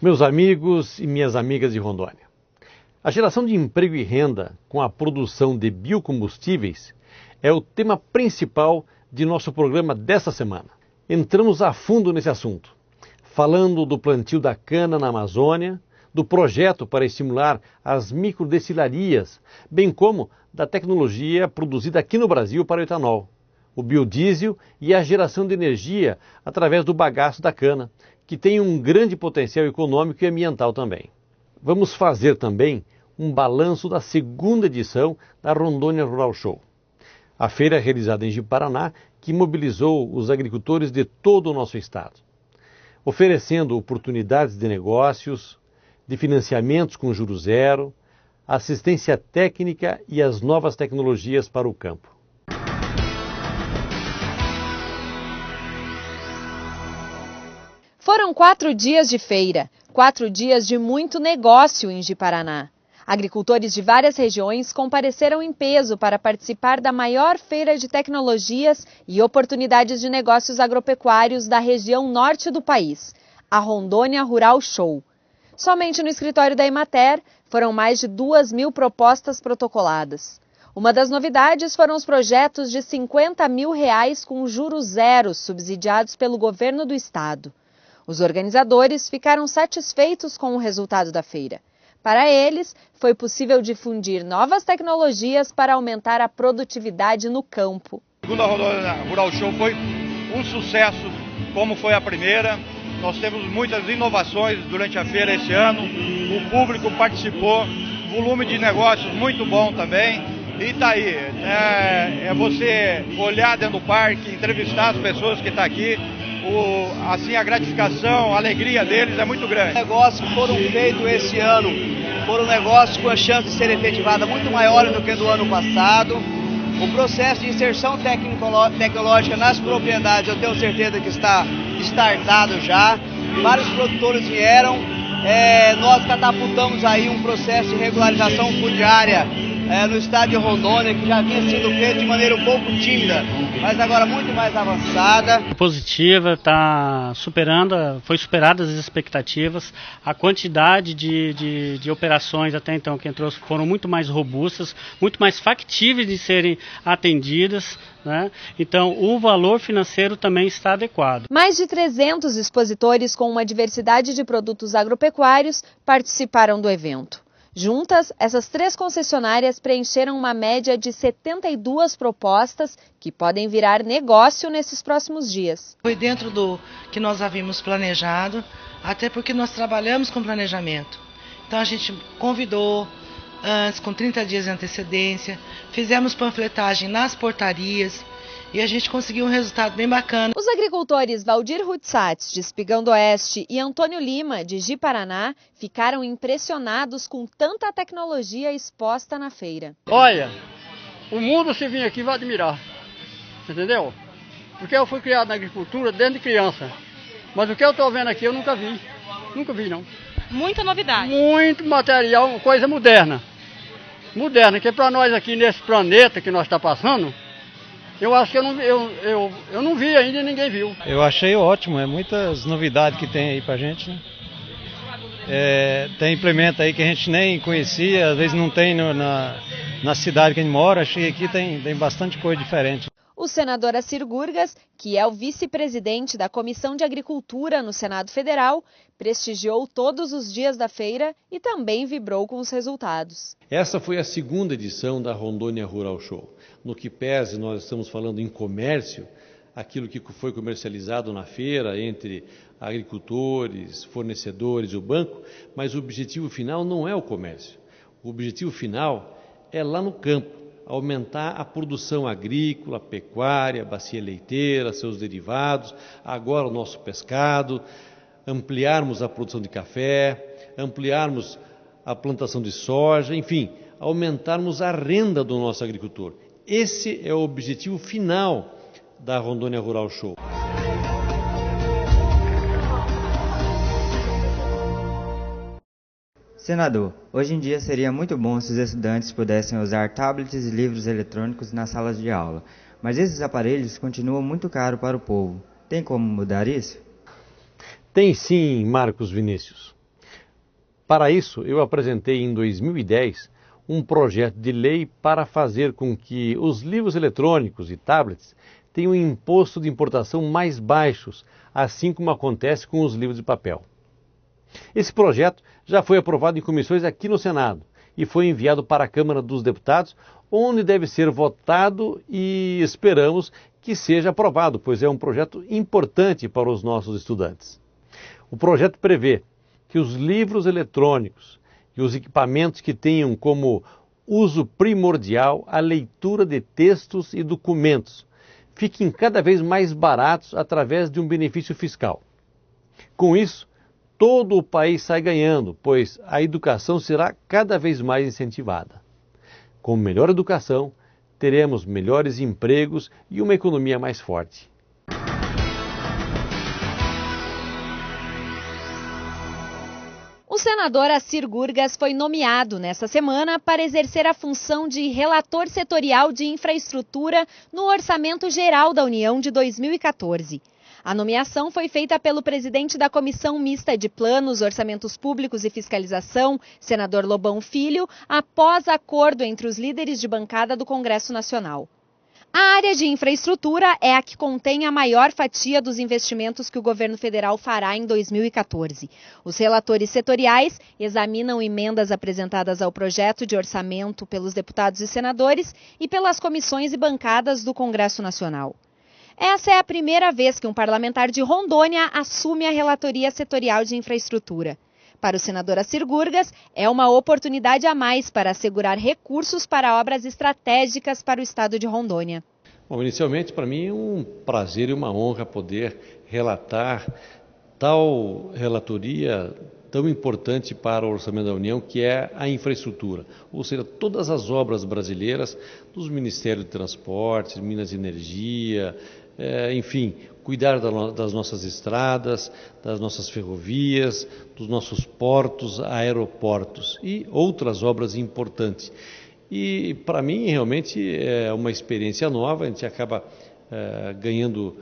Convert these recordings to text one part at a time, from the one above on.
Meus amigos e minhas amigas de Rondônia, a geração de emprego e renda com a produção de biocombustíveis é o tema principal de nosso programa desta semana. Entramos a fundo nesse assunto, falando do plantio da cana na Amazônia, do projeto para estimular as microdestilarias, bem como da tecnologia produzida aqui no Brasil para o etanol, o biodiesel e a geração de energia através do bagaço da cana, que tem um grande potencial econômico e ambiental também. Vamos fazer também um balanço da segunda edição da Rondônia Rural Show, a feira realizada em Ji-Paraná, que mobilizou os agricultores de todo o nosso estado, oferecendo oportunidades de negócios, de financiamentos com juros zero, assistência técnica e as novas tecnologias para o campo. Foram 4 dias de feira, 4 dias de muito negócio em Ji-Paraná. Agricultores de várias regiões compareceram em peso para participar da maior feira de tecnologias e oportunidades de negócios agropecuários da região norte do país, a Rondônia Rural Show. Somente no escritório da Emater foram mais de 2.000 propostas protocoladas. Uma das novidades foram os projetos de R$50 mil com juros zero subsidiados pelo governo do estado. Os organizadores ficaram satisfeitos com o resultado da feira. Para eles, foi possível difundir novas tecnologias para aumentar a produtividade no campo. A segunda Rondônia Rural Show foi um sucesso, como foi a primeira. Nós temos muitas inovações durante a feira esse ano. O público participou, volume de negócios muito bom também. E tá aí, é você olhar dentro do parque, entrevistar as pessoas que estão aqui. Assim, a gratificação, a alegria deles é muito grande. Os negócios que foram feitos esse ano foram negócios com a chance de ser efetivada muito maior do que do ano passado. O processo de inserção tecnológica nas propriedades, eu tenho certeza que está startado já. Vários produtores vieram, nós catapultamos aí um processo de regularização fundiária no estado de Rondônia, que já vinha sendo feito de maneira um pouco tímida, mas agora muito mais avançada. Positiva, foi superada as expectativas. A quantidade de operações até então que entrou foram muito mais robustas, muito mais factíveis de serem atendidas, né? Então o valor financeiro também está adequado. Mais de 300 expositores com uma diversidade de produtos agropecuários participaram do evento. Juntas, essas 3 concessionárias preencheram uma média de 72 propostas que podem virar negócio nesses próximos dias. Foi dentro do que nós havíamos planejado, até porque nós trabalhamos com planejamento. Então a gente convidou antes, com 30 dias de antecedência, fizemos panfletagem nas portarias e a gente conseguiu um resultado bem bacana. Os agricultores Valdir Hutsats, de Espigão do Oeste, e Antônio Lima, de Ji-Paraná, ficaram impressionados com tanta tecnologia exposta na feira. Olha, o mundo se vir aqui vai admirar, entendeu? Porque eu fui criado na agricultura desde criança, mas o que eu estou vendo aqui eu nunca vi não. Muita novidade. Muito material, coisa moderna, que para nós aqui nesse planeta que nós está passando, eu acho que eu não vi ainda e ninguém viu. Eu achei ótimo, muitas novidades que tem aí pra gente, né? Tem implemento aí que a gente nem conhecia, às vezes não tem na cidade que a gente mora, achei que aqui tem bastante coisa diferente. O senador Assir Gurgas, que é o vice-presidente da Comissão de Agricultura no Senado Federal, prestigiou todos os dias da feira e também vibrou com os resultados. Essa foi a segunda edição da Rondônia Rural Show. No que pese, nós estamos falando em comércio, aquilo que foi comercializado na feira entre agricultores, fornecedores e o banco, mas o objetivo final não é o comércio. O objetivo final é lá no campo, aumentar a produção agrícola, pecuária, bacia leiteira, seus derivados, agora o nosso pescado, ampliarmos a produção de café, ampliarmos a plantação de soja, enfim, aumentarmos a renda do nosso agricultor. Esse é o objetivo final da Rondônia Rural Show. Senador, hoje em dia seria muito bom se os estudantes pudessem usar tablets e livros eletrônicos nas salas de aula, mas esses aparelhos continuam muito caros para o povo. Tem como mudar isso? Tem sim, Marcos Vinícius. Para isso, eu apresentei em 2010 um projeto de lei para fazer com que os livros eletrônicos e tablets tenham um imposto de importação mais baixos, assim como acontece com os livros de papel. Esse projeto já foi aprovado em comissões aqui no Senado e foi enviado para a Câmara dos Deputados, onde deve ser votado e esperamos que seja aprovado, pois é um projeto importante para os nossos estudantes. O projeto prevê que os livros eletrônicos e os equipamentos que tenham como uso primordial a leitura de textos e documentos fiquem cada vez mais baratos através de um benefício fiscal. Com isso, todo o país sai ganhando, pois a educação será cada vez mais incentivada. Com melhor educação, teremos melhores empregos e uma economia mais forte. O senador Assir Gurgas foi nomeado nesta semana para exercer a função de relator setorial de infraestrutura no Orçamento Geral da União de 2014. A nomeação foi feita pelo presidente da Comissão Mista de Planos, Orçamentos Públicos e Fiscalização, senador Lobão Filho, após acordo entre os líderes de bancada do Congresso Nacional. A área de infraestrutura é a que contém a maior fatia dos investimentos que o governo federal fará em 2014. Os relatores setoriais examinam emendas apresentadas ao projeto de orçamento pelos deputados e senadores e pelas comissões e bancadas do Congresso Nacional. Essa é a primeira vez que um parlamentar de Rondônia assume a relatoria setorial de infraestrutura. Para o senador Assir Gurgas, é uma oportunidade a mais para assegurar recursos para obras estratégicas para o estado de Rondônia. Bom, inicialmente, para mim é um prazer e uma honra poder relatar tal relatoria tão importante para o Orçamento da União, que é a infraestrutura. Ou seja, todas as obras brasileiras, dos Ministérios de Transportes, Minas e Energia, enfim, cuidar das nossas estradas, das nossas ferrovias, dos nossos portos, aeroportos e outras obras importantes. E para mim realmente é uma experiência nova, a gente acaba ganhando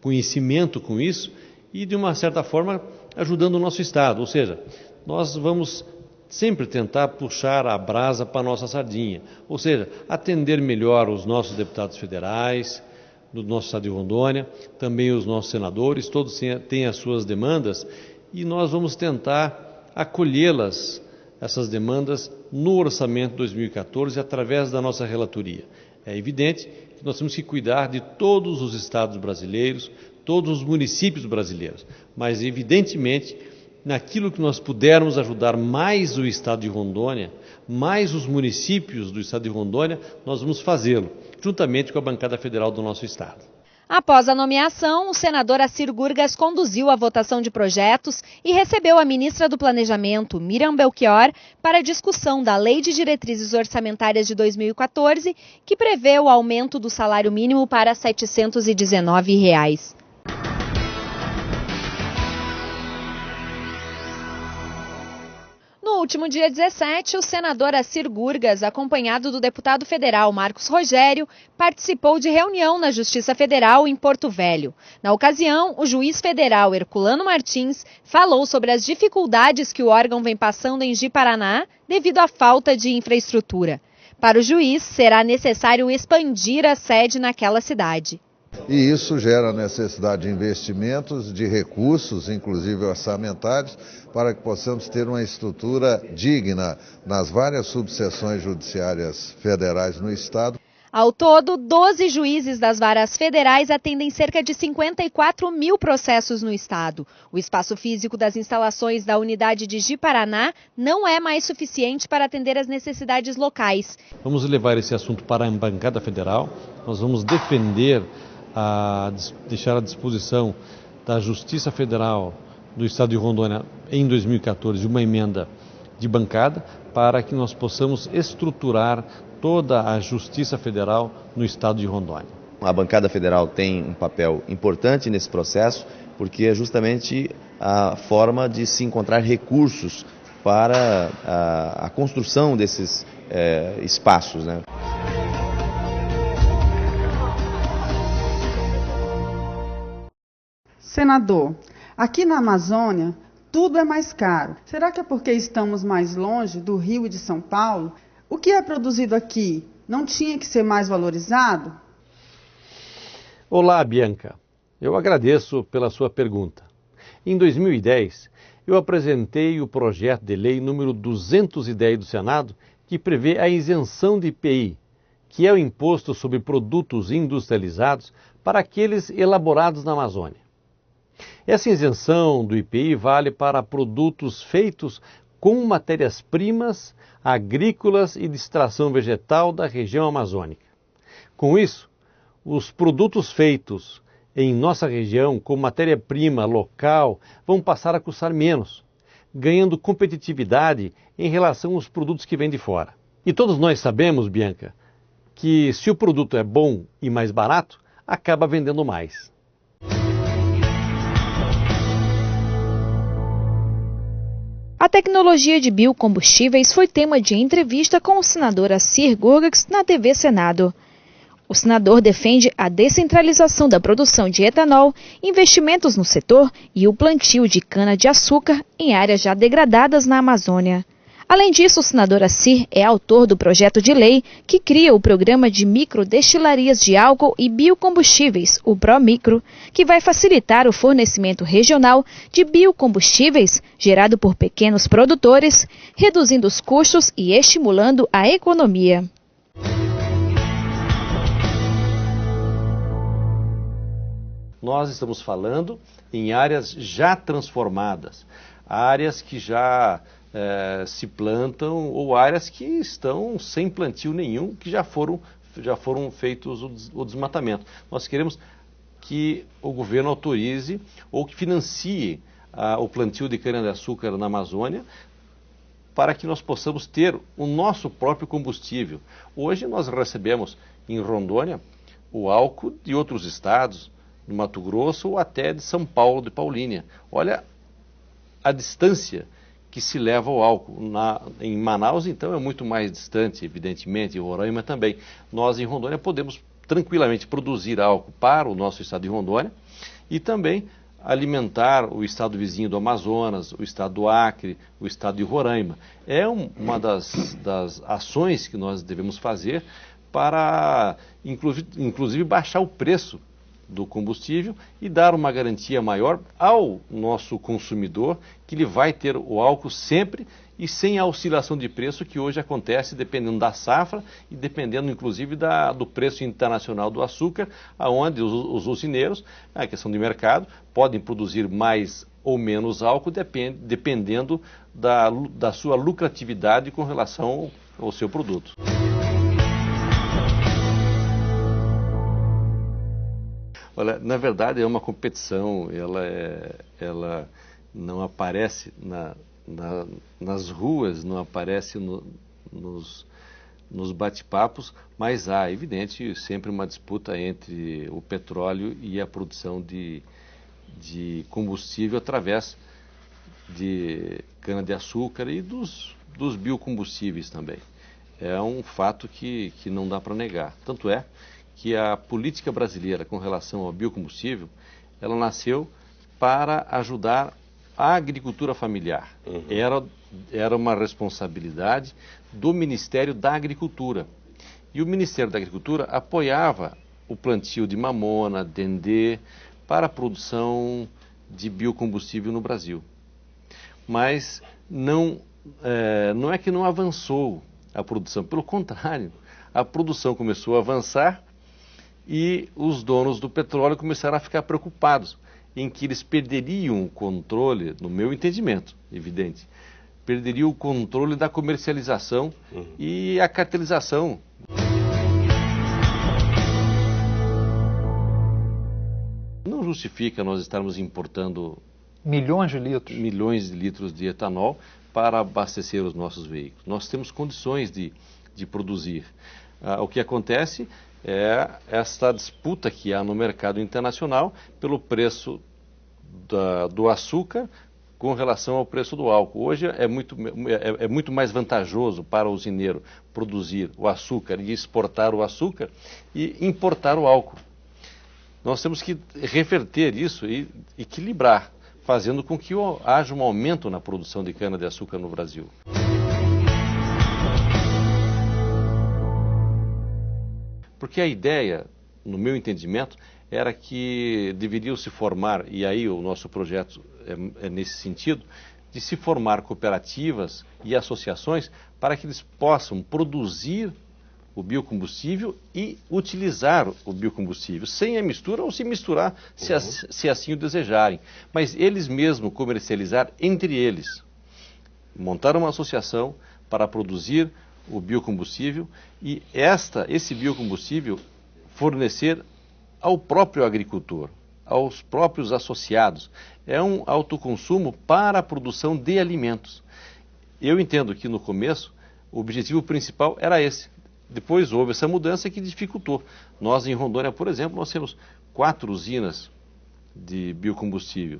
conhecimento com isso e de uma certa forma ajudando o nosso estado, ou seja, nós vamos sempre tentar puxar a brasa para a nossa sardinha, ou seja, atender melhor os nossos deputados federais, do nosso estado de Rondônia, também os nossos senadores, todos têm as suas demandas e nós vamos tentar acolhê-las, essas demandas, no orçamento 2014 através da nossa relatoria. É evidente que nós temos que cuidar de todos os estados brasileiros, todos os municípios brasileiros, mas evidentemente naquilo que nós pudermos ajudar mais o estado de Rondônia, mais os municípios do estado de Rondônia, nós vamos fazê-lo, juntamente com a bancada federal do nosso estado. Após a nomeação, o senador Assir Gurgas conduziu a votação de projetos e recebeu a ministra do Planejamento, Miriam Belchior, para a discussão da Lei de Diretrizes Orçamentárias de 2014, que prevê o aumento do salário mínimo para R$ 719. No último dia 17, o senador Assir Gurgas, acompanhado do deputado federal Marcos Rogério, participou de reunião na Justiça Federal em Porto Velho. Na ocasião, o juiz federal Herculano Martins falou sobre as dificuldades que o órgão vem passando em Ji-Paraná devido à falta de infraestrutura. Para o juiz, será necessário expandir a sede naquela cidade. E isso gera necessidade de investimentos, de recursos, inclusive orçamentários, para que possamos ter uma estrutura digna nas várias subseções judiciárias federais no estado. Ao todo, 12 juízes das varas federais atendem cerca de 54 mil processos no estado. O espaço físico das instalações da unidade de Ji-Paraná não é mais suficiente para atender as necessidades locais. Vamos levar esse assunto para a bancada federal, nós vamos defender deixar à disposição da Justiça Federal do Estado de Rondônia em 2014 uma emenda de bancada para que nós possamos estruturar toda a Justiça Federal no Estado de Rondônia. A bancada federal tem um papel importante nesse processo porque é justamente a forma de se encontrar recursos para a construção desses espaços, né? Senador, aqui na Amazônia, tudo é mais caro. Será que é porque estamos mais longe do Rio e de São Paulo? O que é produzido aqui não tinha que ser mais valorizado? Olá, Bianca. Eu agradeço pela sua pergunta. Em 2010, eu apresentei o projeto de lei número 210 do Senado, que prevê a isenção de IPI, que é o imposto sobre produtos industrializados para aqueles elaborados na Amazônia. Essa isenção do IPI vale para produtos feitos com matérias-primas agrícolas e de extração vegetal da região amazônica. Com isso, os produtos feitos em nossa região com matéria-prima local vão passar a custar menos, ganhando competitividade em relação aos produtos que vêm de fora. E todos nós sabemos, Bianca, que se o produto é bom e mais barato, acaba vendendo mais. A tecnologia de biocombustíveis foi tema de entrevista com o senador Assir Gurgax na TV Senado. O senador defende a descentralização da produção de etanol, investimentos no setor e o plantio de cana-de-açúcar em áreas já degradadas na Amazônia. Além disso, o senador Assir é autor do projeto de lei que cria o programa de microdestilarias de álcool e biocombustíveis, o ProMicro, que vai facilitar o fornecimento regional de biocombustíveis gerado por pequenos produtores, reduzindo os custos e estimulando a economia. Nós estamos falando em áreas já transformadas, áreas que já se plantam ou áreas que estão sem plantio nenhum, que já foram feitos o desmatamento. Nós queremos que o governo autorize ou que financie o plantio de cana-de-açúcar na Amazônia, para que nós possamos ter o nosso próprio combustível. Hoje nós recebemos em Rondônia o álcool de outros estados, do Mato Grosso ou até de São Paulo, de Paulínia. Olha a distância que se leva o álcool. Em Manaus, então, é muito mais distante, evidentemente, e Roraima também. Nós, em Rondônia, podemos tranquilamente produzir álcool para o nosso estado de Rondônia e também alimentar o estado vizinho do Amazonas, o estado do Acre, o estado de Roraima. É uma das ações que nós devemos fazer para, inclusive, baixar o preço do combustível e dar uma garantia maior ao nosso consumidor, que ele vai ter o álcool sempre e sem a oscilação de preço que hoje acontece dependendo da safra e dependendo inclusive do preço internacional do açúcar, onde os usineiros, a questão de mercado, podem produzir mais ou menos álcool dependendo da sua lucratividade com relação ao seu produto. Olha, na verdade é uma competição, ela não aparece nas ruas, não aparece nos bate-papos, mas há, evidente, sempre uma disputa entre o petróleo e a produção de combustível através de cana-de-açúcar e dos biocombustíveis também. É um fato que não dá para negar. Tanto é que a política brasileira com relação ao biocombustível, ela nasceu para ajudar a agricultura familiar. Era uma responsabilidade do Ministério da Agricultura. E o Ministério da Agricultura apoiava o plantio de mamona, dendê, para a produção de biocombustível no Brasil. Mas não é que não avançou a produção, pelo contrário, a produção começou a avançar e os donos do petróleo começaram a ficar preocupados em que eles perderiam o controle, no meu entendimento, evidente, perderiam o controle da comercialização e a cartelização. Não justifica nós estarmos importando milhões de litros de etanol para abastecer os nossos veículos. Nós temos condições de produzir. O que acontece é essa disputa que há no mercado internacional pelo preço do açúcar com relação ao preço do álcool. Hoje é muito mais vantajoso para o usineiro produzir o açúcar e exportar o açúcar e importar o álcool. Nós temos que reverter isso e equilibrar, fazendo com que haja um aumento na produção de cana-de-açúcar no Brasil. Porque a ideia, no meu entendimento, era que deveriam se formar, e aí o nosso projeto é nesse sentido, de se formar cooperativas e associações para que eles possam produzir o biocombustível e utilizar o biocombustível, sem a mistura ou se misturar, se assim o desejarem. Mas eles mesmos comercializar entre eles. Montar uma associação para produzir o biocombustível e esse biocombustível fornecer ao próprio agricultor, aos próprios associados. É um autoconsumo para a produção de alimentos. Eu entendo que no começo o objetivo principal era esse. Depois houve essa mudança que dificultou. Nós em Rondônia, por exemplo, nós temos 4 usinas de biocombustível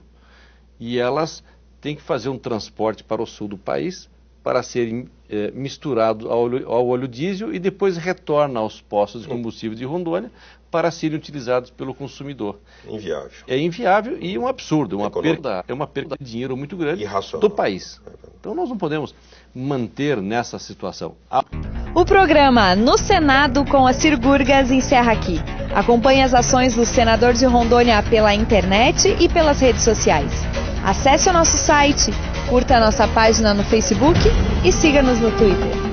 e elas têm que fazer um transporte para o sul do país para serem misturados ao óleo diesel e depois retorna aos postos de combustível de Rondônia para serem utilizados pelo consumidor. Inviável. É inviável e um absurdo, é uma perda de dinheiro muito grande do país. Então nós não podemos manter nessa situação. O programa No Senado com a Cirgurgas encerra aqui. Acompanhe as ações do senador de Rondônia pela internet e pelas redes sociais. Acesse o nosso site, curta a nossa página no Facebook e siga-nos no Twitter.